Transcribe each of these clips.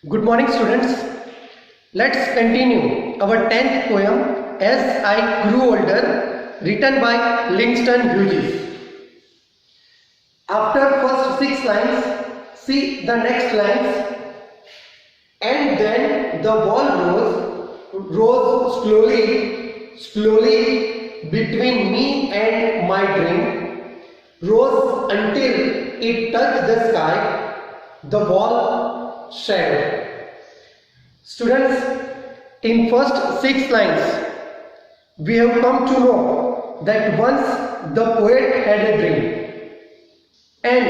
Good morning, students. Let's continue our 10th poem, As I Grew Older, written by Langston Hughes. After first 6 lines, see the next lines. And then the wall rose slowly between me and my dream, rose until it touched the sky, the wall shadow. Students, in first 6 lines, we have come to know that once the poet had a dream and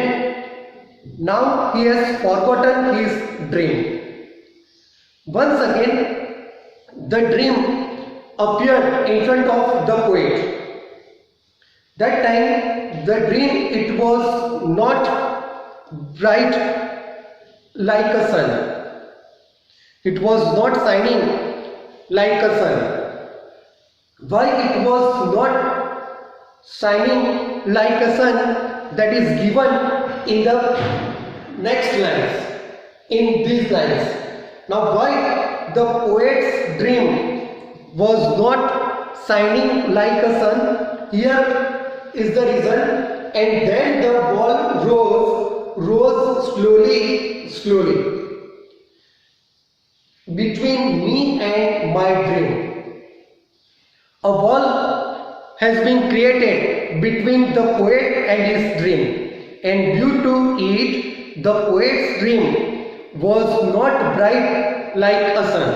now he has forgotten his dream. Once again, the dream appeared in front of the poet. That time, the dream, it was not bright like a sun. It was not shining like a sun. Why it was not shining like a sun? That is given in the next lines, in these lines. Now, why the poet's dream was not shining like a sun? Here is the reason. And then the wall rose slowly between me and my dream. A wall has been created between the poet and his dream, and due to it, the poet's dream was not bright like a sun.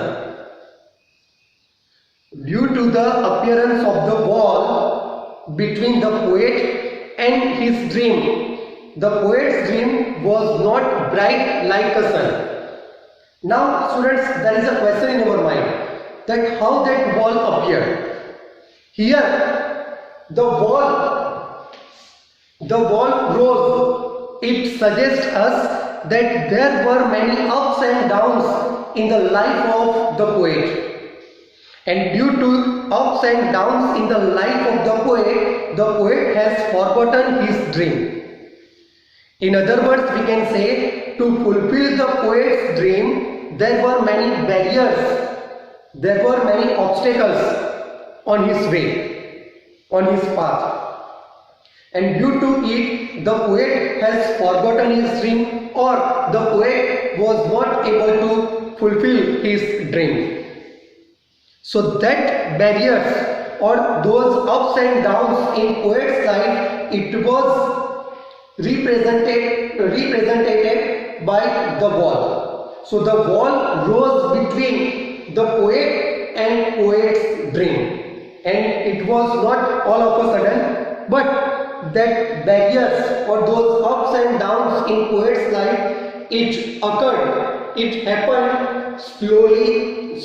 Due to the appearance of the wall between the poet and his dream, the poet's dream was not bright like a sun. Now, students, there is a question in our mind that how that wall appeared. Here, the wall rose. It suggests us that there were many ups and downs in the life of the poet. And due to ups and downs in the life of the poet has forgotten his dream. In other words, we can say to fulfill the poet's dream, there were many barriers, there were many obstacles on his way, on his path. And due to it, the poet has forgotten his dream, or the poet was not able to fulfill his dream. So that barriers or those ups and downs in poet's life, it was represented by the wall. So the wall rose between the poet and poet's dream, and it was not all of a sudden, but that barriers or those ups and downs in poet's life, it occurred, it happened slowly.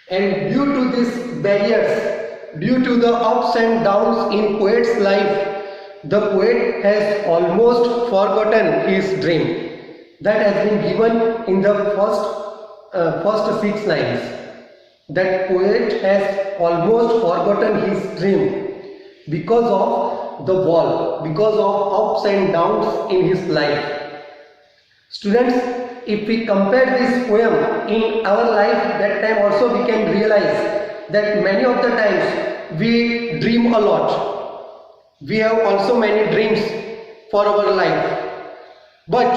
And due to these barriers, due to the ups and downs in poet's life, the poet has almost forgotten his dream. That has been given in the first 6 lines. That poet has almost forgotten his dream because of the wall, because of ups and downs in his life. Students, if we compare this poem in our life, that time also we can realize that many of the times we dream a lot. We have also many dreams for our life. But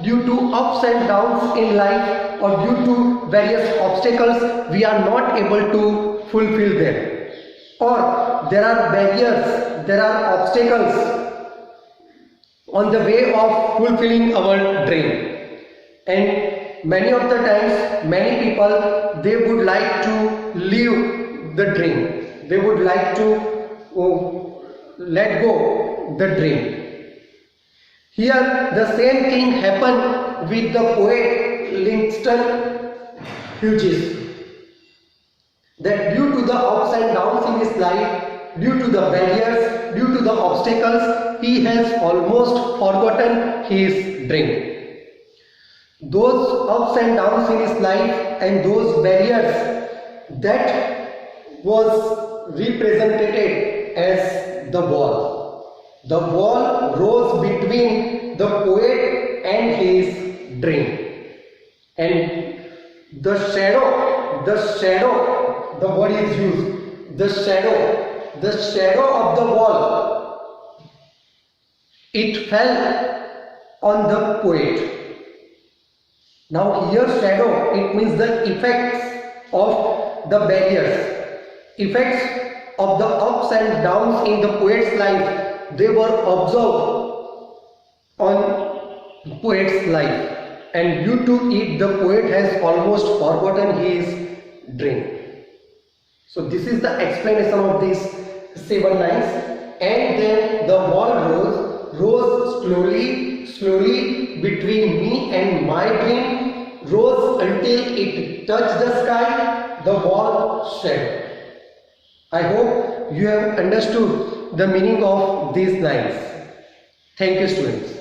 due to ups and downs in life or due to various obstacles, we are not able to fulfill them. Or there are barriers, there are obstacles on the way of fulfilling our dream. And many of the times, many people, they would like to leave the dream. They would like to let go the dream. Here, the same thing happened with the poet Langston Hughes. That due to the ups and downs in his life, due to the barriers, due to the obstacles, he has almost forgotten his dream. Those ups and downs in his life and those barriers, that was represented as the wall. The wall rose between the poet and his dream. And the shadow, the word is used, the shadow of the wall, it fell on the poet. Now here shadow, it means the effects of the barriers, effects of the ups and downs in the poet's life, they were observed on poet's life, and due to it the poet has almost forgotten his dream. So this is the explanation of these 7 lines. And then the wall rose slowly between me and my dream, rose until it touched the sky, the wall shed. I hope you have understood the meaning of these lines. Thank you, students.